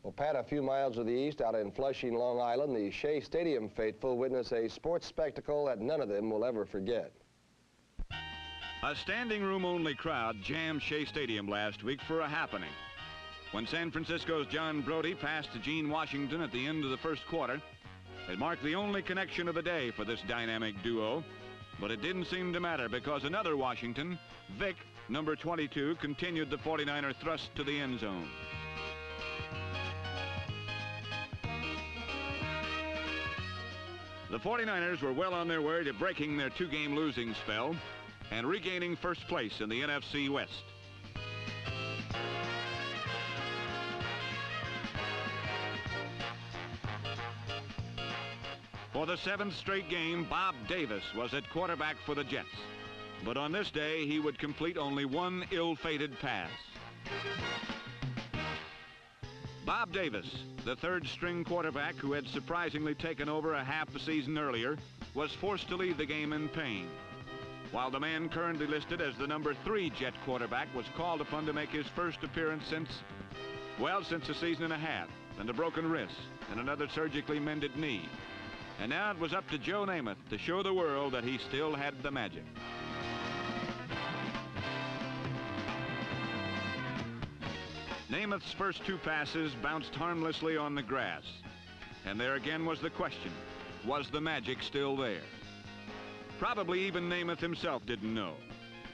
Well, Pat, a few miles to the east, out in Flushing, Long Island, the Shea Stadium faithful witness a sports spectacle that none of them will ever forget. A standing room only crowd jammed Shea Stadium last week for a happening. When San Francisco's John Brody passed to Gene Washington at the end of the first quarter, it marked the only connection of the day for this dynamic duo. But it didn't seem to matter because another Washington, Vic, number 22, continued the 49er thrust to the end zone. The 49ers were well on their way to breaking their two-game losing spell and regaining first place in the NFC West. For the 7th straight game, Bob Davis was at quarterback for the Jets. But on this day, he would complete only one ill-fated pass. Bob Davis, the third-string quarterback who had surprisingly taken over a half a season earlier, was forced to leave the game in pain, while the man currently listed as the number 3 Jet quarterback was called upon to make his first appearance since a season and a half, and a broken wrist and another surgically mended knee. And now it was up to Joe Namath to show the world that he still had the magic. Namath's first 2 passes bounced harmlessly on the grass. And there again was the question, was the magic still there? Probably even Namath himself didn't know.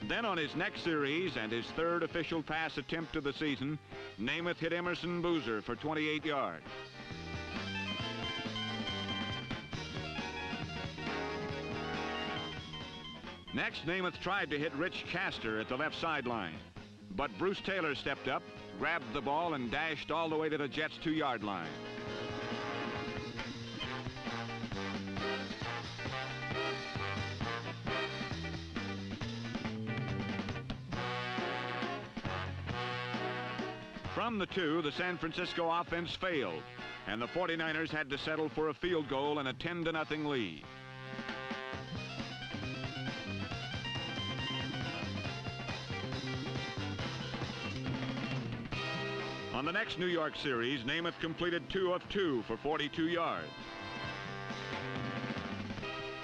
Then on his next series and his 3rd official pass attempt of the season, Namath hit Emerson Boozer for 28 yards. Next, Namath tried to hit Rich Castor at the left sideline, but Bruce Taylor stepped up, grabbed the ball, and dashed all the way to the Jets' 2-yard line. From the 2, the San Francisco offense failed, and the 49ers had to settle for a field goal and a 10-0 lead. On the next New York series, Namath completed 2 of 2 for 42 yards.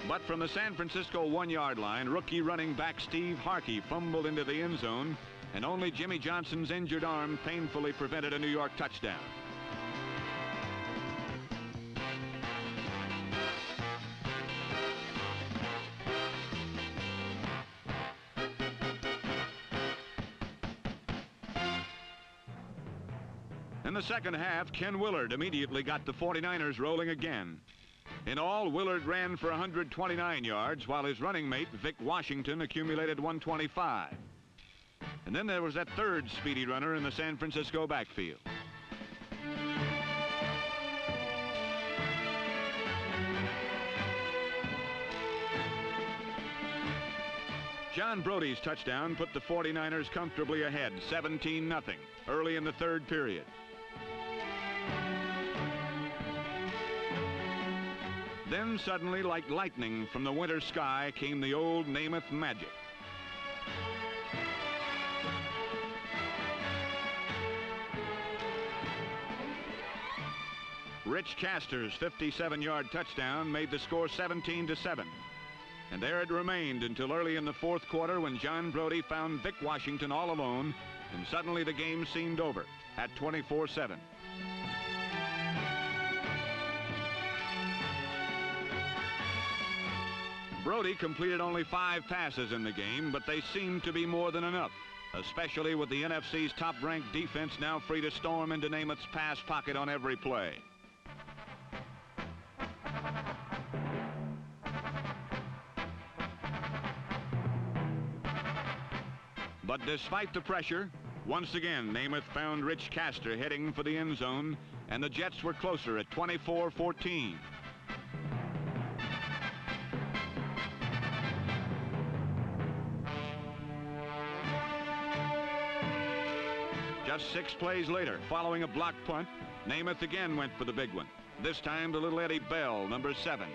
But from the San Francisco 1-yard line, rookie running back Steve Harkey fumbled into the end zone, and only Jimmy Johnson's injured arm painfully prevented a New York touchdown. In the second half, Ken Willard immediately got the 49ers rolling again. In all, Willard ran for 129 yards, while his running mate, Vic Washington, accumulated 125. And then there was that third speedy runner in the San Francisco backfield. John Brody's touchdown put the 49ers comfortably ahead, 17-0, early in the 3rd period. Then suddenly, like lightning from the winter sky, came the old Namath magic. Rich Castor's 57-yard touchdown made the score 17-7. And there it remained until early in the 4th quarter when John Brody found Vic Washington all alone, and suddenly the game seemed over at 24-7. Brody completed only 5 passes in the game, but they seemed to be more than enough, especially with the NFC's top-ranked defense now free to storm into Namath's pass pocket on every play. But despite the pressure, once again, Namath found Rich Castor heading for the end zone, and the Jets were closer at 24-14. Just 6 plays later, following a blocked punt, Namath again went for the big one. This time to little Eddie Bell, number 7.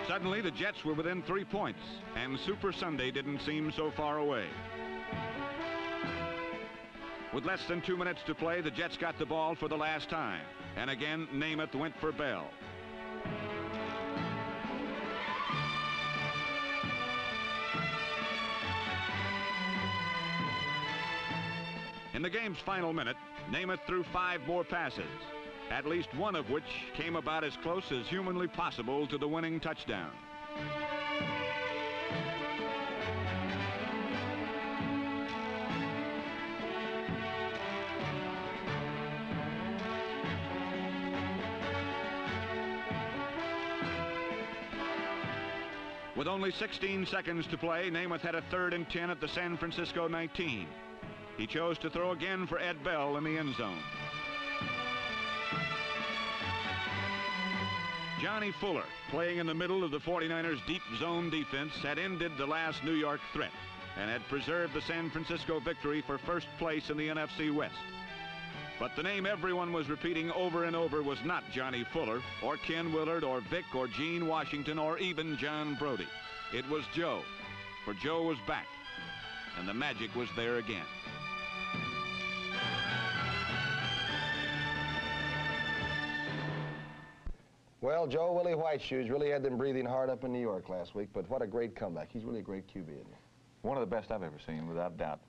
Suddenly, the Jets were within 3 points, and Super Sunday didn't seem so far away. With less than 2 minutes to play, the Jets got the ball for the last time. And again, Namath went for Bell. In the game's final minute, Namath threw 5 more passes, at least one of which came about as close as humanly possible to the winning touchdown. With only 16 seconds to play, Namath had a 3rd and 10 at the San Francisco 19. He chose to throw again for Ed Bell in the end zone. Johnny Fuller, playing in the middle of the 49ers' deep zone defense, had ended the last New York threat and had preserved the San Francisco victory for first place in the NFC West. But the name everyone was repeating over and over was not Johnny Fuller, or Ken Willard, or Vic, or Gene Washington, or even John Brody. It was Joe, for Joe was back, and the magic was there again. Well, Joe, Willie Whiteshoes really had them breathing hard up in New York last week, but what a great comeback. He's really a great QB, isn't he? One of the best I've ever seen, without doubt.